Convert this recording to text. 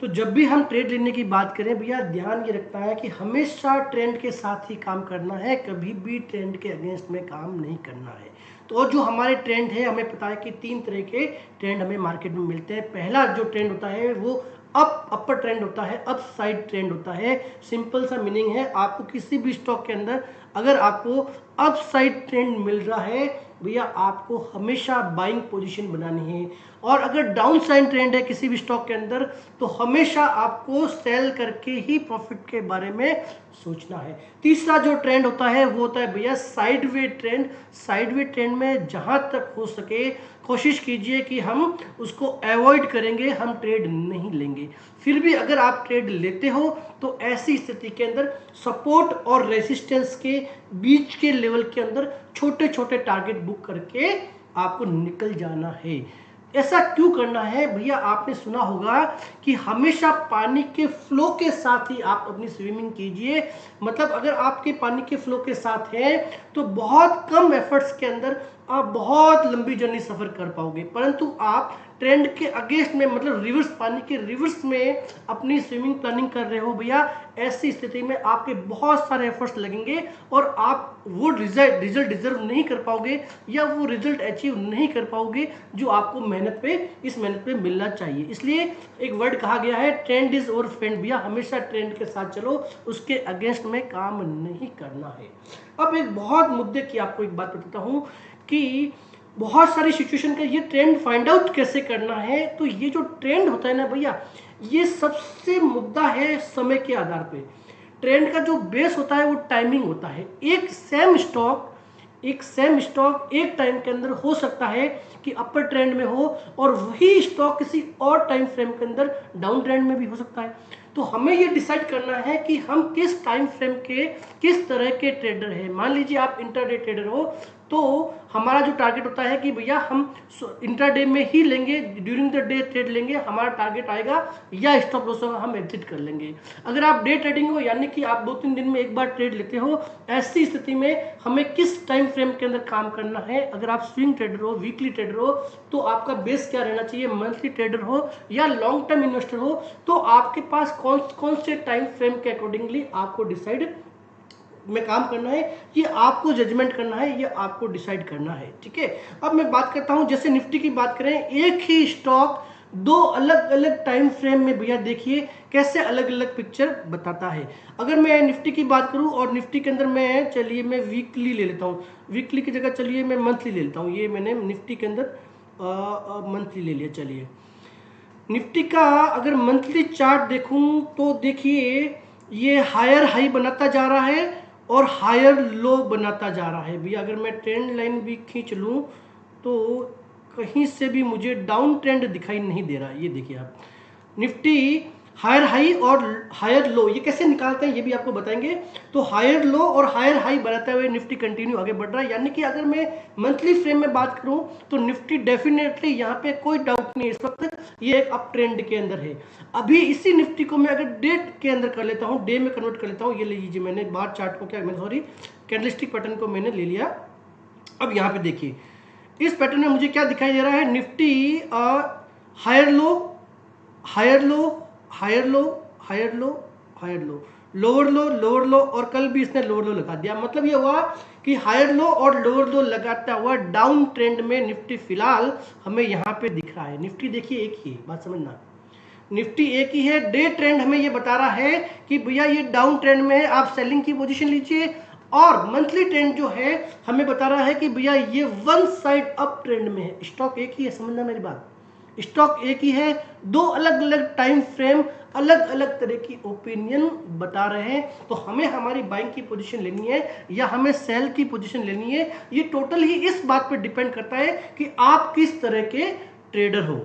तो जब भी हम ट्रेड लेने की बात करें भैया, ध्यान ये रखना है कि हमेशा ट्रेंड के साथ ही काम करना है, कभी भी ट्रेंड के अगेंस्ट में काम नहीं करना है। तो जो हमारे ट्रेंड है, हमें पता है कि 3 तरह के ट्रेंड हमें मार्केट में मिलते हैं। पहला जो ट्रेंड होता है वो अपर ट्रेंड होता है, अप साइड ट्रेंड होता है। सिंपल सा मीनिंग है, आपको किसी भी स्टॉक के अंदर अगर आपको अप साइड ट्रेंड मिल रहा है भैया, आपको हमेशा बाइंग पोजीशन बनानी है। और अगर डाउन साइड ट्रेंड है किसी भी स्टॉक के अंदर, तो हमेशा आपको सेल करके ही प्रॉफिट के बारे में सोचना है। तीसरा जो ट्रेंड होता है वो होता है भैया साइडवे ट्रेंड। साइडवे ट्रेंड में जहां तक हो सके कोशिश कीजिए कि हम उसको अवॉइड करेंगे, हम ट्रेड नहीं लेंगे। फिर भी अगर आप ट्रेड लेते हो तो ऐसी स्थिति के अंदर सपोर्ट और रेजिस्टेंस के बीच के लेवल के अंदर छोटे छोटे टारगेट बुक करके आपको निकल जाना है। ऐसा क्यों करना है भैया? आपने सुना होगा कि हमेशा पानी के फ्लो के साथ ही आप अपनी स्विमिंग कीजिए। मतलब अगर आपके पानी के फ्लो के साथ है तो बहुत कम एफर्ट्स के अंदर आप बहुत लंबी जर्नी सफर कर पाओगे। परंतु आप ट्रेंड के अगेंस्ट में, मतलब रिवर्स, पानी के रिवर्स में अपनी स्विमिंग प्लानिंग कर रहे हो भैया, ऐसी स्थिति में आपके बहुत सारे एफर्ट्स लगेंगे और आप वो रिजल्ट डिजर्व नहीं कर पाओगे या वो रिजल्ट अचीव नहीं कर पाओगे जो आपको इस मेहनत पे मिलना चाहिए। इसलिए एक वर्ड कहा गया है, ट्रेंड इज ओवर फ्रेंड। भैया हमेशा ट्रेंड के साथ चलो, उसके अगेंस्ट में काम नहीं करना है। अब एक बहुत मुद्दे की आपको एक बात बताता हूं कि बहुत सारी सिचुएशन का ये ट्रेंड फाइंड आउट कैसे करना है। तो ये जो ट्रेंड होता है ना भैया, ये सबसे मुद्दा है समय के आधार पे। ट्रेंड का जो बेस होता है वो टाइमिंग होता है। एक सेम स्टॉक एक टाइम के अंदर हो सकता है कि अपर ट्रेंड में हो और वही स्टॉक किसी और टाइम फ्रेम के अंदर डाउन ट्रेंड में भी हो सकता है। तो हमें ये डिसाइड करना है कि हम किस टाइम फ्रेम के किस तरह के ट्रेडर हैं। मान लीजिए आप इंट्राडे ट्रेडर हो, तो हमारा जो टारगेट होता है कि भैया हम इंट्राडे में ही लेंगे, ड्यूरिंग द डे ट्रेड लेंगे, हमारा टारगेट आएगा या स्टॉप लॉस होगा, हम एग्जिट कर लेंगे। अगर आप डे ट्रेडिंग हो, यानी कि आप 2-3 दिन में एक बार ट्रेड लेते हो, ऐसी स्थिति में हमें किस टाइम फ्रेम के अंदर काम करना है। अगर आप स्विंग ट्रेडर हो, वीकली ट्रेडर हो, तो आपका बेस क्या रहना चाहिए, मंथली ट्रेडर हो या लॉन्ग टर्म इन्वेस्टर हो, तो आपके पास कौन से टाइम फ्रेम के अकॉर्डिंगली आपको डिसाइड में काम करना है, ये आपको जजमेंट करना है, ये आपको डिसाइड करना है। ठीक है, अब मैं बात करता हूं, जैसे निफ्टी की बात करें, एक ही स्टॉक 2 अलग अलग टाइम फ्रेम में भैया देखिए कैसे अलग अलग पिक्चर बताता है। अगर मैं निफ्टी की बात करूं और निफ्टी के अंदर मैं वीकली ले लेता हूं, वीकली की जगह चलिए मैं मंथली ले लेता हूं। ये मैंने निफ्टी के अंदर मंथली ले लिया। चलिए निफ्टी का अगर मंथली चार्ट देखूं तो देखिए ये हायर हाई बनाता जा रहा है और हायर लो बनाता जा रहा है। भैया अगर मैं ट्रेंड लाइन भी खींच लूं तो कहीं से भी मुझे डाउन ट्रेंड दिखाई नहीं दे रहा। ये देखिए आप, निफ्टी हायर हाई और हायर लो ये कैसे निकालते हैं ये भी आपको बताएंगे। तो हायर लो और हायर हाई बनाते हुए निफ्टी कंटिन्यू आगे बढ़ रहा है। यानी कि अगर मैं मंथली फ्रेम में बात करूं तो निफ्टी डेफिनेटली यहाँ पे कोई डाउट नहीं है, इस वक्त ये एक अप ट्रेंड के अंदर है। अभी इसी निफ्टी को मैं अगर डे के अंदर कर लेता हूँ, डे में कन्वर्ट कर लेता हूँ, ये ले लीजिए, मैंने बार चार्ट को कैंडलस्टिक पैटर्न को मैंने ले लिया। अब यहाँ पे देखिए इस पैटर्न में मुझे क्या दिखाई दे रहा है, Nifty higher low higher low higher low higher low higher low, lower low और कल भी इसने लोअर लो लगा दिया। मतलब ये हुआ कि हायर लो और लोअर लो लगाता हुआ डाउन ट्रेंड में निफ्टी फिलहाल हमें यहाँ पे दिख रहा है। निफ्टी देखिए एक ही है, बात समझना, निफ्टी एक ही है। डे ट्रेंड हमें ये बता रहा है कि भैया ये डाउन ट्रेंड में है, आप सेलिंग की पोजीशन लीजिए। और मंथली ट्रेंड जो है हमें बता रहा है कि भैया ये वन साइड अप ट्रेंड में है। स्टॉक एक ही है, समझना मेरी बात, स्टॉक एक ही है, 2 अलग अलग टाइम फ्रेम अलग अलग तरह की ओपिनियन बता रहे हैं। तो हमें हमारी बाइंग की पोजीशन लेनी है या हमें सेल की पोजीशन लेनी है, ये टोटल ही इस बात पर डिपेंड करता है कि आप किस तरह के ट्रेडर हो।